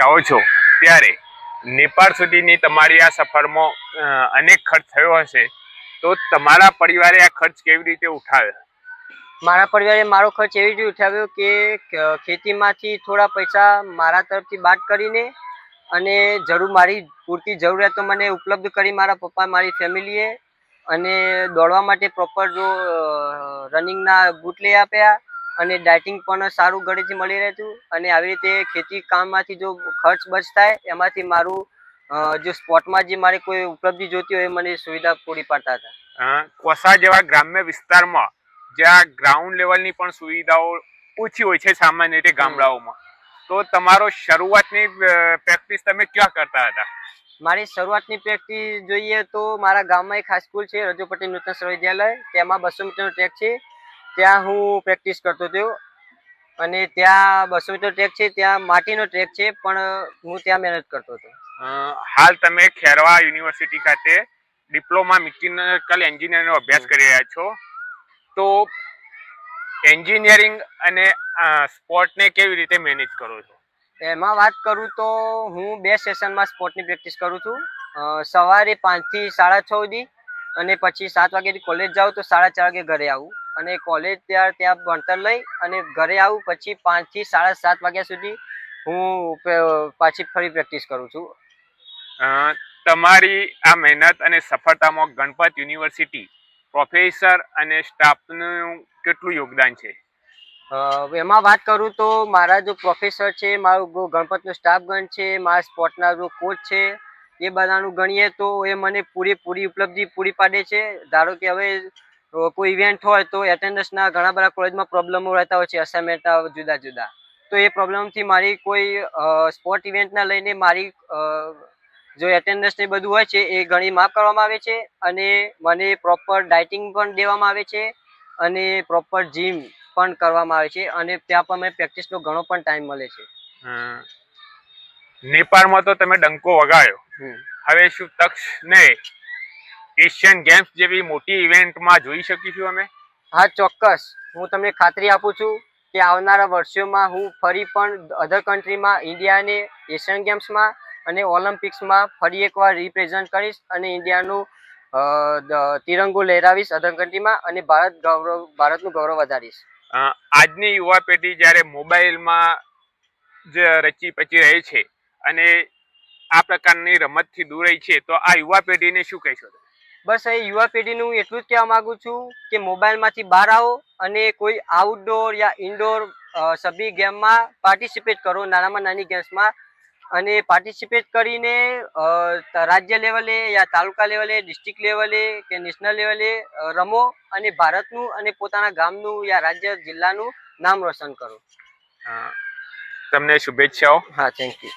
આવો છો ત્યારે નેપાળ સુધીની તમારી આ સફરમાં અનેક ખર્ચ થયો હશે, તો તમારા પરિવારે આ ખર્ચ કેવી રીતે ઉઠાવ્યો? મારા પરિવારે મારો ખર્ચ એવી રીતે ઉઠાવ્યો કે ખેતીમાંથી થોડા પૈસા મારા તરફથી બાદ કરીને અને મારી પૂરતી જરૂરિયાતો મને ઉપલબ્ધ કરી મારા પપ્પા મારી ફેમિલીએ, અને દોડવા માટે પ્રોપર જો રનિંગના બૂટ લઈ આપ્યા અને ડાયટિંગ પણ સારું ઘરેથી મળી રહેતું. અને આવી રીતે ખેતી કામમાંથી જો ખર્ચ બચ થાય એમાંથી મારું જો સ્પોર્ટમાં જે મારે કોઈ ઉપલબ્ધિ જોતી હોય એ મને સુવિધા પૂરી પાડતા હતા. કોસા જેવા ગ્રામ્ય વિસ્તારમાં જ્યાં ગ્રાઉન્ડ લેવલની પણ સુવિધાઓ ઓછી હોય છે સામાન્ય રીતે ગામડાઓમાં, તો તમારો શરૂઆતની પ્રેક્ટિસ તમે ક્યાં કરતા હતા? મારી શરૂઆતની પ્રેક્ટિસ જોઈએ તો મારા ગામમાં એક હાઈ સ્કૂલ છે, રજુ પટેલ નૂતન સર્વવિદ્યાલય, તેમાં 200 મીટરનો ટ્રેક છે, ત્યાં હું પ્રેક્ટિસ કરતો હતો. અને ત્યાં 200 મીટર ટ્રેક છે, ત્યાં માટીનો ટ્રેક છે, પણ હું ત્યાં મહેનત કરતો હતો. હાલ તમે ખેરવા યુનિવર્સિટી ખાતે ડિપ્લોમા મિકેનિકલ એન્જિનિયરિંગનો અભ્યાસ કરી રહ્યા છો, તો એન્જિનિયરિંગ અને સ્પોર્ટને કેવી રીતે મેનેજ કરો છો? એમાં વાત કરું તો હું 2 સેશનમાં સ્પોર્ટની પ્રેક્ટિસ કરું છું. સવારે 5 થી 6:30 સુધી, અને પછી 7 વાગ્યાથી કોલેજ જાઉં તો 4:30 વાગે ઘરે આવું, અને કોલેજ ત્યાં ભણતર લઈ અને ઘરે આવું, પછી 5 થી 7:30 વાગ્યા સુધી હું પાછી ફરી પ્રેક્ટિસ કરું છું. તમારી આ મહેનત અને સફળતામાં ગણપત યુનિવર્સિટી પ્રોફેસર અને સ્ટાફનું કેટલું યોગદાન છે? એમાં વાત કરું તો મારા જો પ્રોફેસર છે, મારો ગણપતનો સ્ટાફગણ છે, મારા સ્પોર્ટના જો કોચ છે, એ બધાનું ગણીએ તો એ મને પૂરી ઉપલબ્ધિ પૂરી પાડે છે. ધારો કે હવે કોઈ ઇવેન્ટ હોય તો એટેન્ડન્સના ઘણા બધા કોલેજમાં પ્રોબ્લેમો રહેતા હોય છે, અસાઇનમેન્ટ જુદા જુદા, તો એ પ્રોબ્લેમથી મારી કોઈ સ્પોર્ટ ઇવેન્ટના લઈને મારી જો એટેન્ડન્સ ને બધું હોય છે એ ઘણી માફ કરવામાં આવે છે, અને મને પ્રોપર ડાયટિંગ પણ દેવામાં આવે છે, અને પ્રોપર જીમ પણ કરવામાં આવે છે, અને ત્યાં પણ મને પ્રેક્ટિસનો ઘણો પણ ટાઈમ મળે છે. નેપાળમાં તો તમે ડંકો વગાડ્યો, હવે શું તક્ષને એશિયન ગેમ્સ જેવી મોટી ઇવેન્ટમાં જોઈ શકીશું અમે? હા, ચોક્કસ. હું તમને ખાતરી આપું છું કે આવનારા વર્ષોમાં હું ફરી પણ અધર કન્ટ્રીમાં ઇન્ડિયાને એશિયન ગેમ્સમાં અને ઓલિમ્પિક્સમાં ફરી એકવાર રિપ્રેઝન્ટ કરીશ, અને ઇન્ડિયાનું તિરંગો લહેરાવીશ અધર કન્ટ્રીમાં, અને ભારતનું ગૌરવ વધારીશ. આજની યુવા પેઢી જ્યારે મોબાઈલમાં જ રચી પચી રહી છે અને આ પ્રકારની રમતથી દૂર રહી છે, તો આ યુવા પેઢીને શું કહેશો? બસ એ યુવા પેઢીને હું એટલું જ કહેવા માંગુ છું કે મોબાઈલમાંથી બહાર આવો અને કોઈ આઉટડોર યા ઇન્ડોર સભી ગેમમાં પાર્ટિસિપેટ કરો, નાનામાં નાની ગેમ્સમાં, અને પાર્ટિસિપેટ કરીને રાજ્ય લેવલે યા તાલુકા લેવલે, ડિસ્ટ્રિક્ટ લેવલે કે નેશનલ લેવલે રમો, અને ભારતનું અને પોતાના ગામનું યા રાજ્ય જિલ્લાનું નામ રોશન કરો. તમને શુભેચ્છાઓ. હા, થેન્ક યુ.